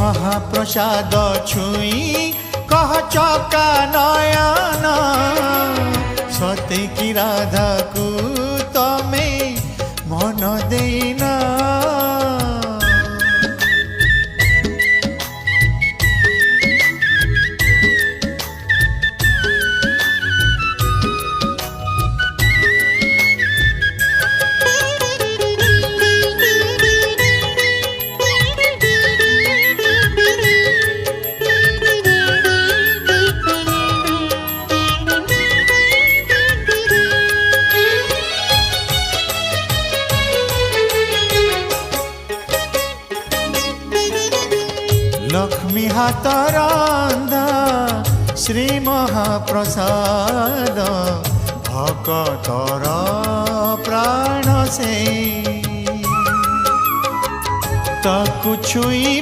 महाप्रसाद छुई कह चका नयन सते की राधा को तमे मन देना। लक्ष्मी हाथ रंधा श्री महाप्रसाद भक्तर प्राण से ताकु छुई